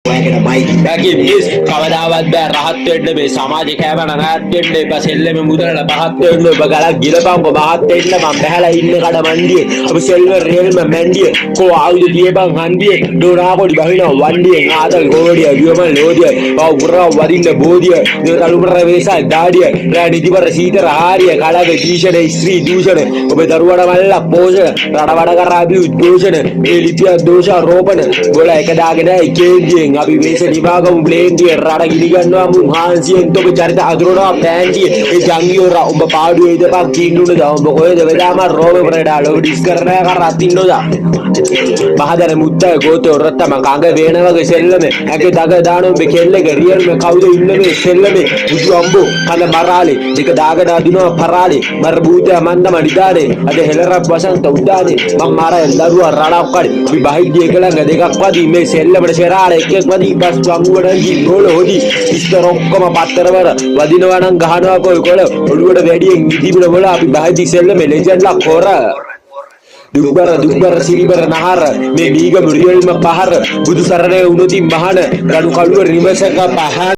Lagi bis kawadaවත් බෑ රහත් වෙන්න මේ සමාජේ කෑමන නැත් වෙන්න එපා සෙල්ලම මුදලට පහත් වෙන්න ඔබ ගලක් ගිලපන්කො මහත් වෙන්න මම බහැලා ඉන්න කඩ මණ්ඩියේ ඔබ සෙල්ව රේල්ම මැන්ඩියේ කෝ ආයුධ ලියපන් හන්දියේ ඩෝරාකොඩි බහිනවා වණ්ඩියේ ආතල් ගෝඩිය වියම ලෝඩිය පව පුරා වදින්න බෝධිය නේ කලුමර වේසා දාඩිය රෑ නිදිවර සීතර ආරිය කලගේ ටීෂර්ට් ස්ත්‍රී දූෂණ ඔබ දරුවඩ මල්ල පෝෂණ රට වඩ කරා අපි උද්ඝෝෂණ මේ ලිපිය දෝෂ ආරෝපණ ගොල එක දාගෙන කේන්දියෙන් අපි වේස නිභාගමු ප්ලේන්දිය රට ගිනි ගන්නවා මුන් හාන්සියෙන් තොබ චරිත අඳුරනවා පෑන්දිය ඒ ජංගියෝ ර ඔබ පාඩුවේ ඉදපන් කින්නුන දා ඔබ කොහෙද වෙලාම රෝම ප්‍රේඩා ලෝ ඩිස් කරන කර අතින්නෝදා මහදර මුත්තය ගෝතෝ රත්තම කංග වේන වගේ සෙල්ලමේ ඇගේ දග දානෝ මේ කෙල්ලගේ රියල් මේ කවුද ඉන්නේ මේ සෙල්ලමේ බුදු අම්බෝ කඳ මරාලේ දෙක දාගෙන අදිනවා පරාලේ මර භූතය මන්ද මඩිදානේ අද හෙලරක් වසන්ත උදානේ මම මාරය දරුවා රණක් කඩේ අපි බහිද්දී එකලඟ දෙකක් වදී මේ සෙල්ලමට සෙරාර එකෙක් වදී බස් වංගුවඩ ගිහින් ගෝල හොදි ඉස්තර ඔක්කොම පත්තරවර වදිනවා නම් ගහනවා කොයි කොළ ඔළුවට වැඩියෙන් නිදිබුල වල අපි බහිද්දී සෙල්ලමේ ලෙජන්ඩ්ලා කොර දුබ්බර සිරිබර නහර මේ දීගම රියල්ම පහර බුදු සරණේ උනොතින් මහන රණු කළුව රිමසක පහන